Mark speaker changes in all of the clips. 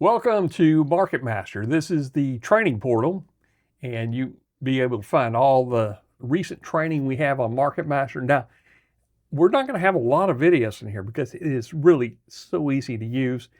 Speaker 1: Welcome to MarketMasher. This is the training portal, and you be able to find all the recent training we have on MarketMasher. Now, we're not going to have a lot of videos in here because it is really so easy to use.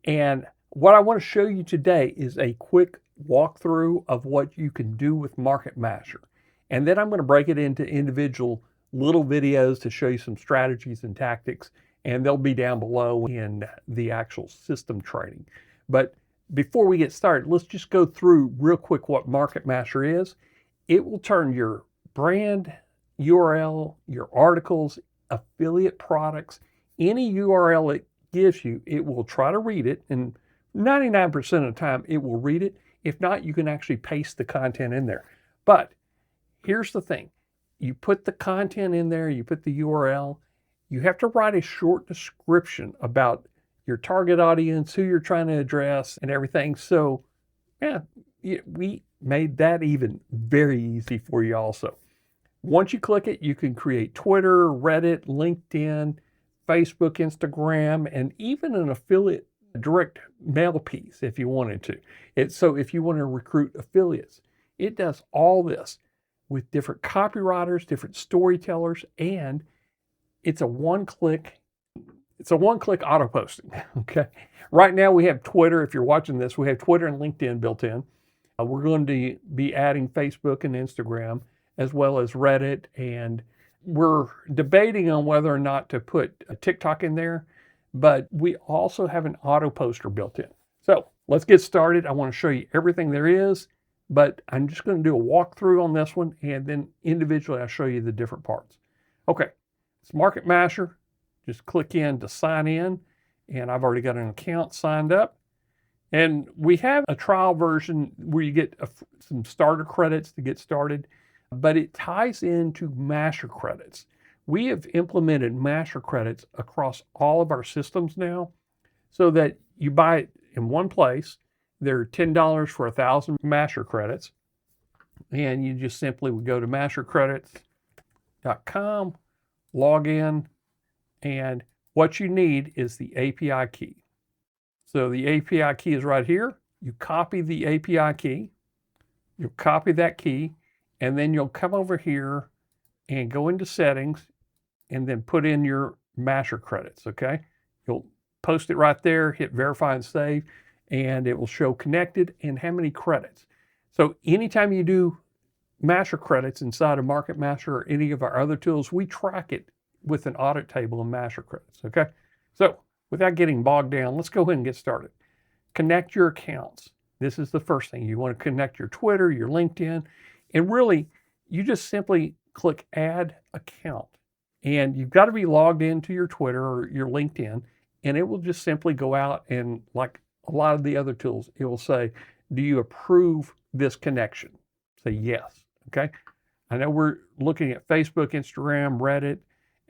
Speaker 1: And what I want to show you today is a quick walkthrough of what you can do with MarketMasher. And then I'm going to break it into individual little videos to show you some strategies and tactics, and they'll be down below in the actual system training. But before we get started, let's just go through real quick what MarketMasher is. It will turn your brand URL, your articles, affiliate products, any URL it gives you, it will try to read it, and 99% of the time it will read it. If not, you can actually paste the content in there. But here's the thing. You put the content in there, you put the URL, you have to write a short description about your target audience, who you're trying to address, and everything. So, yeah, we made that even very easy for you also. Once you click it, you can create Twitter, Reddit, LinkedIn, Facebook, Instagram, and even an affiliate direct mail piece if you wanted to. So if you want to recruit affiliates, it does all this with different copywriters, different storytellers, and it's a one-click auto posting. Okay. Right now we have Twitter. If you're watching this, we have Twitter and LinkedIn built in. We're going to be adding Facebook and Instagram as well as Reddit. And we're debating on whether or not to put a TikTok in there, but we also have an auto poster built in. So let's get started. I want to show you everything there is, but I'm just going to do a walkthrough on this one, and then individually I'll show you the different parts. Okay. It's MarketMasher. Just click in to sign in, and I've already got an account signed up. And we have a trial version where you get some starter credits to get started, but it ties into Masher credits. We have implemented Masher credits across all of our systems now so that you buy it in one place. They're $10 for 1,000 Masher credits. And you just simply would go to mashercredits.com, log in, and what you need is the API key. So the API key is right here. You copy the API key, you copy that key, and then you'll come over here and go into settings and then put in your Masher credits, okay? You'll post it right there, hit verify and save, and it will show connected and how many credits. So anytime you do Masher credits inside of MarketMasher or any of our other tools, we track it with an audit table and Masher credits, okay? So without getting bogged down, let's go ahead and get started. Connect your accounts. This is the first thing. You want to connect your Twitter, your LinkedIn, and really you just simply click add account. And you've got to be logged into your Twitter or your LinkedIn, and it will just simply go out and, like a lot of the other tools, it will say, do you approve this connection? Say yes, okay? I know we're looking at Facebook, Instagram, Reddit,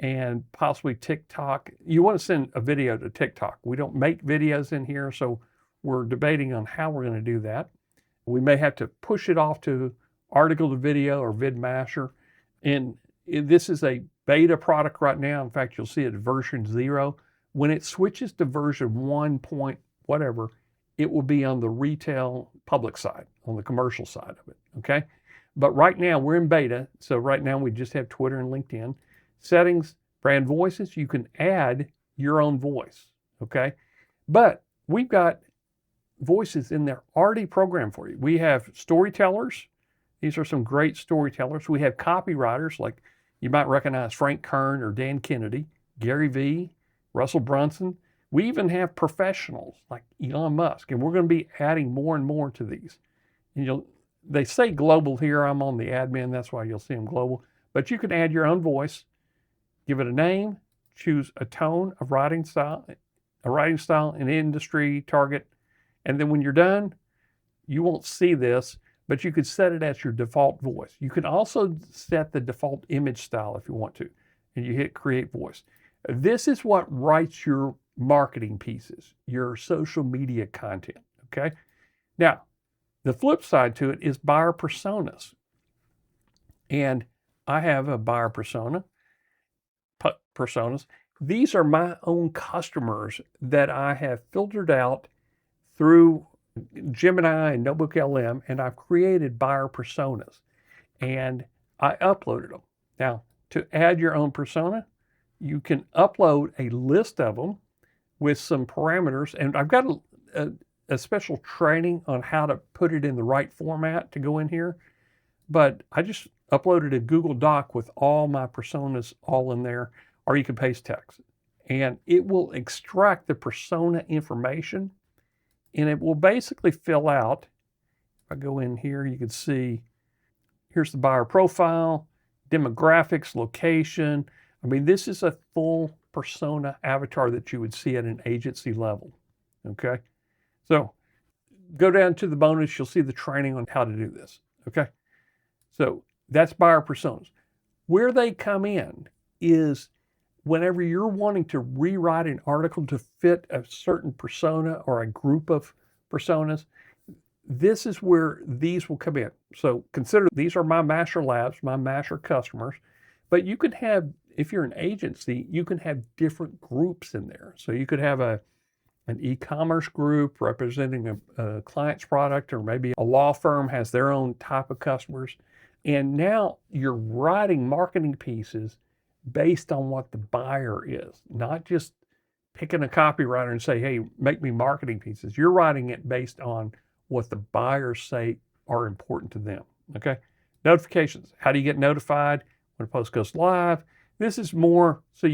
Speaker 1: and possibly TikTok. You want to send a video to TikTok. We don't make videos in here, so we're debating on how we're going to do that. We may have to push it off to article to video or VidMasher. And this is a beta product right now. In fact, you'll see it at version 0. When it switches to version 1 point whatever, it will be on the retail public side, on the commercial side of it, okay? But right now we're in beta. So right now we just have Twitter and LinkedIn. Settings, brand voices, you can add your own voice, okay? But we've got voices in there already programmed for you. We have storytellers. These are some great storytellers. We have copywriters, like you might recognize Frank Kern or Dan Kennedy, Gary Vee, Russell Brunson. We even have professionals like Elon Musk, and we're going to be adding more and more to these. And they say global here. I'm on the admin, that's why you'll see them global. But you can add your own voice. Give it a name, choose a tone of writing style, an industry, target, and then when you're done, you won't see this, but you could set it as your default voice. You can also set the default image style if you want to, and you hit create voice. This is what writes your marketing pieces, your social media content, okay? Now, the flip side to it is buyer personas. And I have a buyer personas. These are my own customers that I have filtered out through Gemini and Notebook LM, and I've created buyer personas, and I uploaded them. Now, to add your own persona, you can upload a list of them with some parameters, and I've got a special training on how to put it in the right format to go in here, but I just uploaded a Google Doc with all my personas all in there, or you can paste text, and it will extract the persona information, and it will basically fill out. If I go in here, you can see here's the buyer profile, demographics, location. I mean, this is a full persona avatar that you would see at an agency level. Okay. So go down to the bonus. You'll see the training on how to do this. Okay. So that's buyer personas. Where they come in is whenever you're wanting to rewrite an article to fit a certain persona or a group of personas, this is where these will come in. So consider these are my Masher labs, my Masher customers, but you could have, if you're an agency, you can have different groups in there. So you could have an e-commerce group representing a client's product, or maybe a law firm has their own type of customers. And now you're writing marketing pieces based on what the buyer is, not just picking a copywriter and say, hey, make me marketing pieces. You're writing it based on what the buyers say are important to them. Okay. Notifications. How do you get notified when a post goes live? This is more so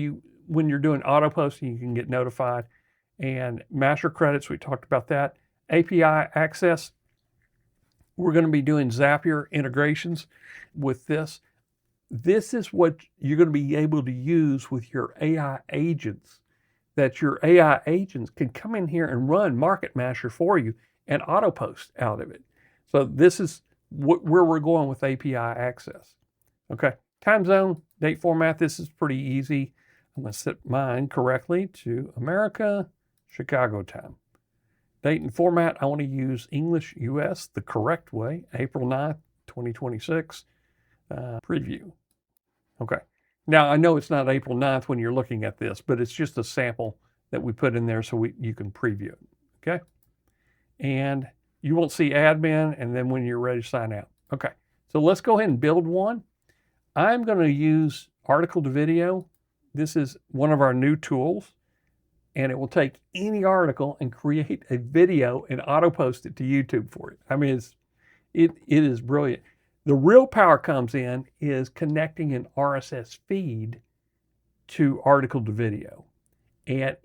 Speaker 1: when you're doing auto posting, you can get notified. And master credits, we talked about that. API access. We're going to be doing Zapier integrations with this. This is what you're going to be able to use with your AI agents, that your AI agents can come in here and run MarketMasher for you and auto post out of it. So this is where we're going with API access. Okay, time zone, date format, this is pretty easy. I'm going to set mine correctly to America, Chicago time. Date and format, I want to use English US the correct way, April 9th, 2026. Preview. Okay. Now, I know it's not April 9th when you're looking at this, but it's just a sample that we put in there so you can preview it. Okay. And you won't see admin, and then when you're ready to sign out. Okay. So let's go ahead and build one. I'm going to use article to video. This is one of our new tools, and it will take any article and create a video and auto post it to YouTube for it. I mean, it is brilliant. The real power comes in is connecting an RSS feed to article to video. And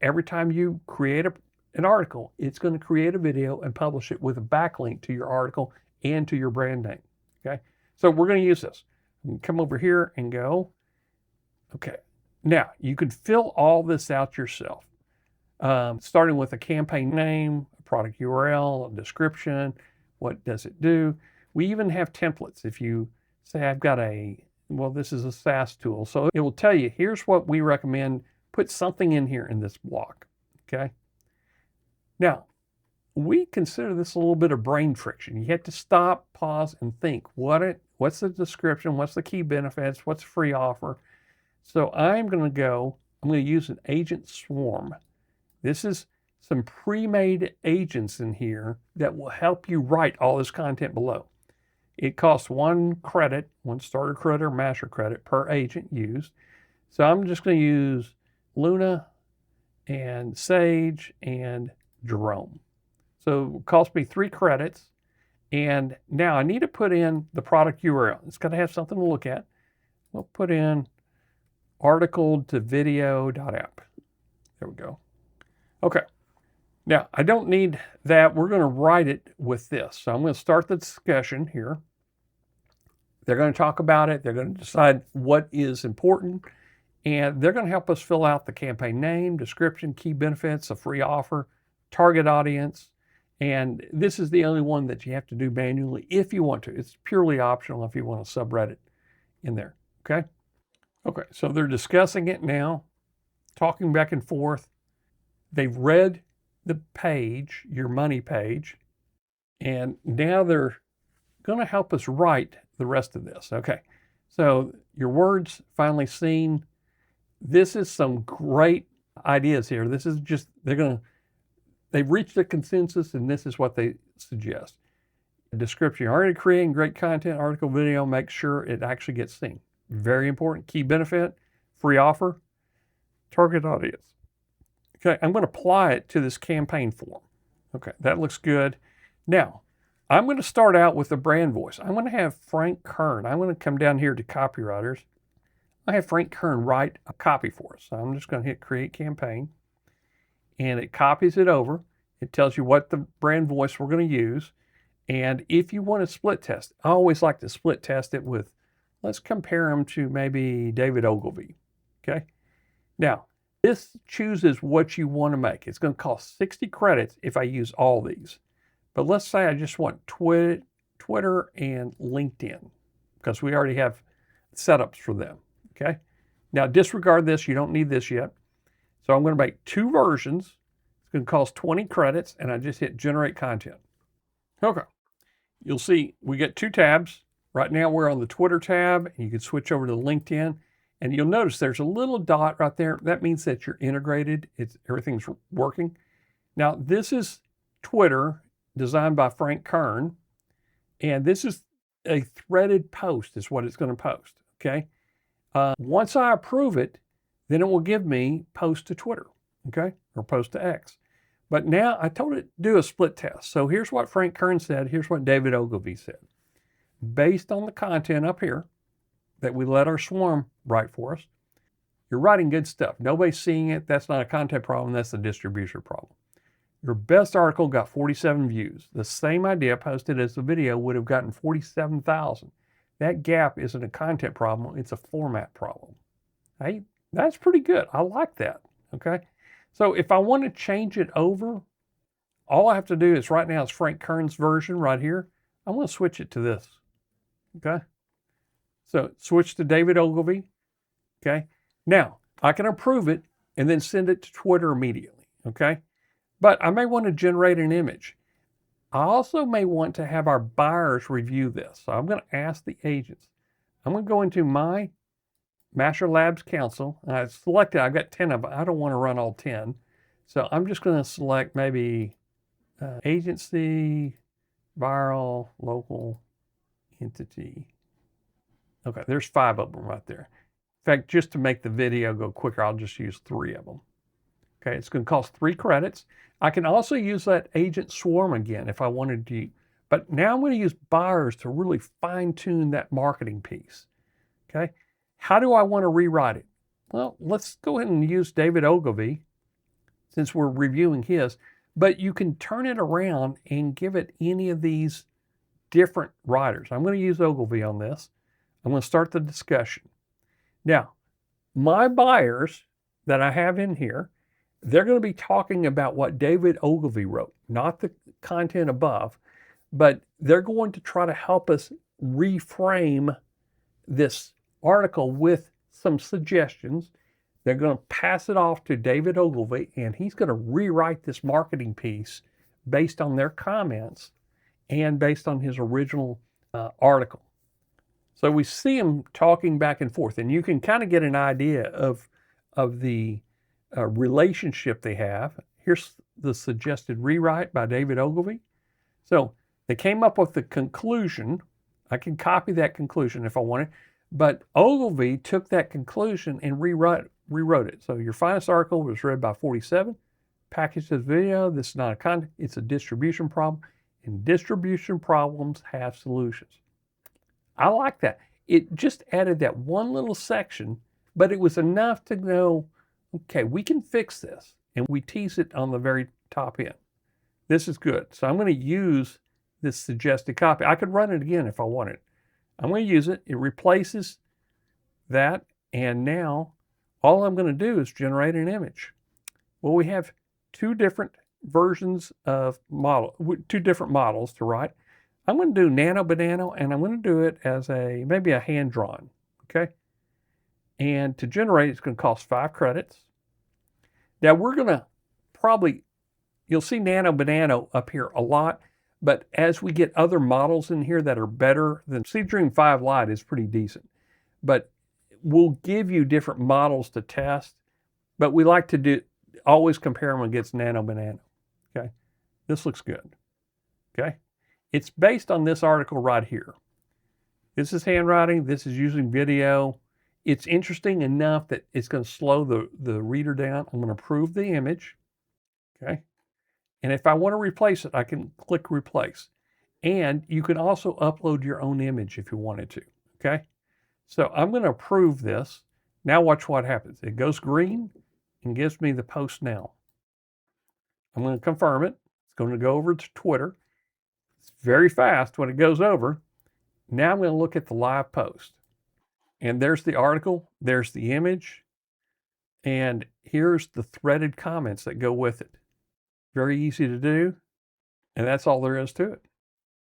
Speaker 1: every time you create an article, it's going to create a video and publish it with a backlink to your article and to your brand name. Okay. So we're going to use this. Come over here and go. Okay. Now you can fill all this out yourself. Starting with a campaign name, a product URL, a description, what does it do? We even have templates. If you say, I've got this is a SaaS tool. So it will tell you, here's what we recommend. Put something in here in this block. Okay. Now, we consider this a little bit of brain friction. You have to stop, pause, and think. What's the description? What's the key benefits? What's the free offer? So I'm going to use an agent swarm. This is some pre-made agents in here that will help you write all this content below. It costs 1 credit, 1 starter credit or master credit per agent used. So I'm just going to use Luna and Sage and Jerome. So it cost me 3 credits. And now I need to put in the product URL. It's got to have something to look at. We'll put in article to video.app. There we go. Okay. Now, I don't need that. We're going to write it with this. So I'm going to start the discussion here. They're going to talk about it. They're going to decide what is important. And they're going to help us fill out the campaign name, description, key benefits, a free offer, target audience. And this is the only one that you have to do manually if you want to. It's purely optional if you want to subreddit in there. Okay? Okay, so they're discussing it now, talking back and forth. They've read the page, your money page, and now they're going to help us write the rest of this. Okay, so your words finally seen. This is some great ideas here. This is just, they've reached a consensus, and this is what they suggest. Description: you're already creating great content, article, video, make sure it actually gets seen. Very important. Key benefit, free offer, target audience. Okay, I'm going to apply it to this campaign form. Okay, that looks good. Now, I'm going to start out with the brand voice. I'm going to have Frank Kern. I'm going to come down here to Copywriters. I have Frank Kern write a copy for us. So I'm just going to hit Create Campaign, and it copies it over. It tells you what the brand voice we're going to use. And if you want to split test, I always like to split test it with, let's compare them to maybe David Ogilvy. Okay. Now, this chooses what you want to make. It's going to cost 60 credits if I use all these. But let's say I just want Twitter and LinkedIn, because we already have setups for them. Okay. Now, disregard this. You don't need this yet. So I'm going to make 2 versions. It's going to cost 20 credits, and I just hit Generate Content. Okay. You'll see we get 2 tabs. Right now we're on the Twitter tab, and you can switch over to LinkedIn, and you'll notice there's a little dot right there. That means that you're integrated. Everything's working. Now, this is Twitter, designed by Frank Kern, and this is a threaded post is what it's going to post. Okay. Once I approve it, then it will give me post to Twitter. Okay. Or post to X. But now I told it to do a split test. So here's what Frank Kern said. Here's what David Ogilvy said. Based on the content up here that we let our swarm write for us, you're writing good stuff. Nobody's seeing it. That's not a content problem. That's a distribution problem. Your best article got 47 views. The same idea posted as the video would have gotten 47,000. That gap isn't a content problem. It's a format problem. Hey, that's pretty good. I like that. Okay. So if I want to change it over, all I have to do is right now it's Frank Kern's version right here. I'm going to switch it to this. Okay. So switch to David Ogilvy. Okay. Now I can approve it and then send it to Twitter immediately. Okay. But I may want to generate an image. I also may want to have our buyers review this. So I'm going to ask the agents. I'm going to go into my Masher Labs Council. And I've selected, I've got 10 of them. I don't want to run all 10. So I'm just going to select maybe agency, viral, local, entity. Okay, there's 5 of them right there. In fact, just to make the video go quicker, I'll just use 3 of them. Okay, it's going to cost 3 credits. I can also use that agent swarm again if I wanted to. But now I'm going to use buyers to really fine tune that marketing piece. Okay, how do I want to rewrite it? Well, let's go ahead and use David Ogilvy since we're reviewing his. But you can turn it around and give it any of these different writers. I'm going to use Ogilvy on this. I'm going to start the discussion. Now, my buyers that I have in here, they're going to be talking about what David Ogilvy wrote, not the content above, but they're going to try to help us reframe this article with some suggestions. They're going to pass it off to David Ogilvy, and he's going to rewrite this marketing piece based on their comments and based on his original article. So we see him talking back and forth, and you can kind of get an idea of the relationship they have. Here's the suggested rewrite by David Ogilvy. So they came up with the conclusion. I can copy that conclusion if I wanted, but Ogilvy took that conclusion and rewrote it. So your finest article was read by 47. Packaged as video. This is not a content. It's a distribution problem, and distribution problems have solutions. I like that. It just added that one little section, but it was enough to know, okay, we can fix this. And we tease it on the very top end. This is good. So I'm going to use this suggested copy. I could run it again if I wanted. I'm going to use it. It replaces that. And now all I'm going to do is generate an image. Well, we have 2 different versions of two different models to write. I'm going to do Nano Banano, and I'm going to do it as maybe a hand-drawn, okay? And to generate, it's going to cost 5 credits. Now we're going to you'll see Nano Banano up here a lot, but as we get other models in here that are better than Seedream 5 Lite is pretty decent, but we'll give you different models to test, but we like to always compare them against Nano Banano, Okay, this looks good. Okay, it's based on this article right here. This is handwriting. This is using video. It's interesting enough that it's going to slow the reader down. I'm going to approve the image. Okay, and if I want to replace it, I can click replace. And you can also upload your own image if you wanted to. Okay, so I'm going to approve this. Now watch what happens. It goes green and gives me the post now. I'm going to confirm it. It's going to go over to Twitter. It's very fast when it goes over. Now I'm going to look at the live post. And there's the article. There's the image. And here's the threaded comments that go with it. Very easy to do. And that's all there is to it.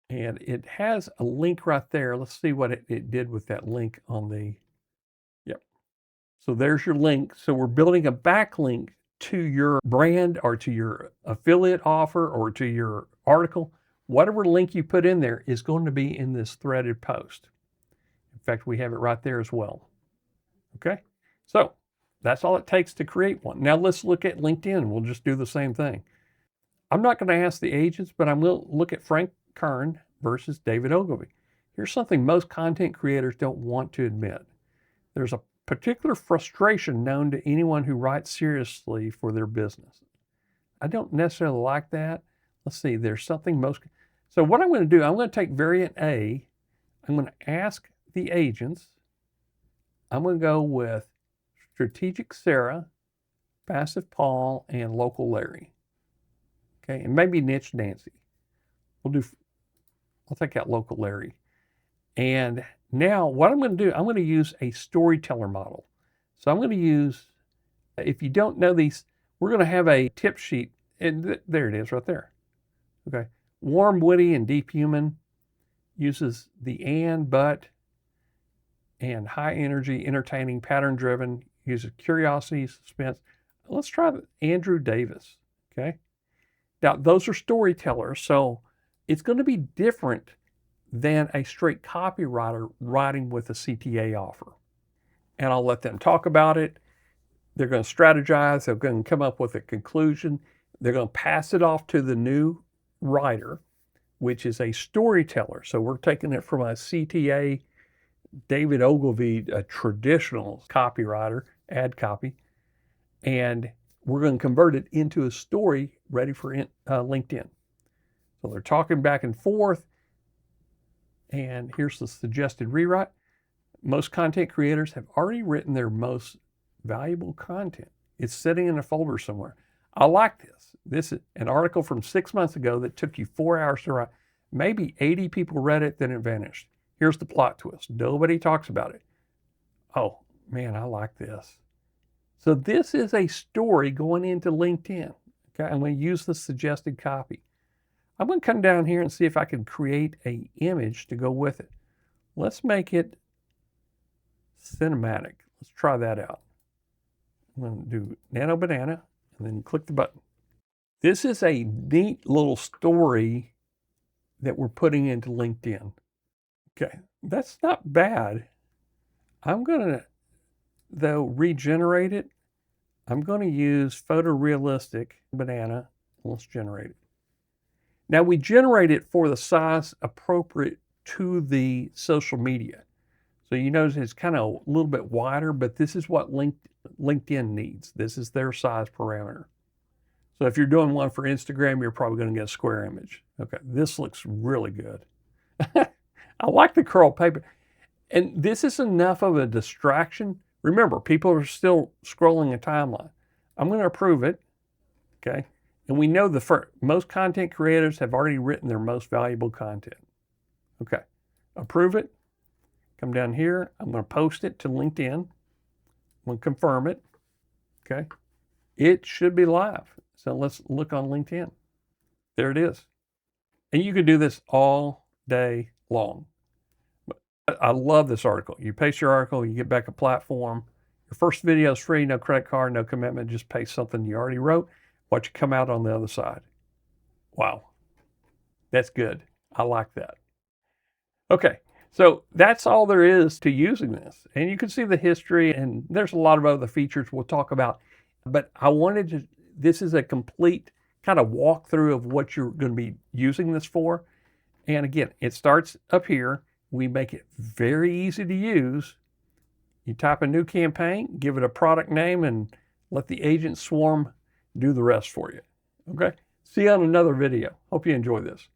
Speaker 1: And it has a link right there. Let's see what it did with that link on the, yep. So there's your link. So we're building a backlink to your brand or to your affiliate offer or to your article. Whatever link you put in there is going to be in this threaded post. In fact, we have it right there as well. Okay, so that's all it takes to create one. Now let's look at LinkedIn. We'll just do the same thing. I'm not going to ask the agents, but I'm going to look at Frank Kern versus David Ogilvy. Here's something most content creators don't want to admit. There's a particular frustration known to anyone who writes seriously for their business. I don't necessarily like that. Let's see, there's something most... So what I'm going to do, I'm going to take variant A. I'm going to ask the agents. I'm going to go with Strategic Sarah, Passive Paul, and Local Larry. Okay, and maybe Niche Nancy. I'll take out Local Larry. And now what I'm going to do, I'm going to use a Storyteller model. So I'm going to use, if you don't know these, we're going to have a tip sheet. And there it is right there. Okay. Warm, witty, and deep human. Uses the and, but, and high energy, entertaining, pattern driven. Uses curiosity, suspense. Let's try Andrew Davis. Okay. Now, those are storytellers, so it's going to be different than a straight copywriter writing with a CTA offer. And I'll let them talk about it. They're going to strategize. They're going to come up with a conclusion. They're going to pass it off to the new writer, which is a storyteller. So we're taking it from a CTA, David Ogilvy, a traditional copywriter, ad copy, and we're going to convert it into a story ready for LinkedIn. So they're talking back and forth. And here's the suggested rewrite. Most content creators have already written their most valuable content. It's sitting in a folder somewhere. I like this. This is an article from 6 months ago that took you 4 hours to write. Maybe 80 people read it, then it vanished. Here's the plot twist. Nobody talks about it. Oh, man, I like this. So this is a story going into LinkedIn. Okay, I'm going to use the suggested copy. I'm going to come down here and see if I can create an image to go with it. Let's make it cinematic. Let's try that out. I'm going to do Nano Banana and then click the button. This is a neat little story that we're putting into LinkedIn. Okay, that's not bad. I'm going to, though, regenerate it. I'm going to use photorealistic banana. Let's generate it. Now we generate it for the size appropriate to the social media. So you notice it's kind of a little bit wider, but this is what LinkedIn needs. This is their size parameter. So if you're doing one for Instagram, you're probably going to get a square image. Okay, this looks really good. I like the curl paper. And this is enough of a distraction. Remember, people are still scrolling a timeline. I'm going to approve it. Okay. And we know most content creators have already written their most valuable content. Okay. Approve it. Come down here. I'm going to post it to LinkedIn. I'm going to confirm it. Okay. It should be live. So let's look on LinkedIn. There it is. And you can do this all day long. I love this article. You paste your article, you get back a platform. Your first video is free, no credit card, no commitment. Just paste something you already wrote. Watch it come out on the other side. Wow. That's good. I like that. Okay. So that's all there is to using this. And you can see the history, and there's a lot of other features we'll talk about. But I wanted to, this is a complete kind of walkthrough of what you're going to be using this for. And again, it starts up here. We make it very easy to use. You type a new campaign, give it a product name, and let the agent swarm do the rest for you. Okay? See you on another video. Hope you enjoy this.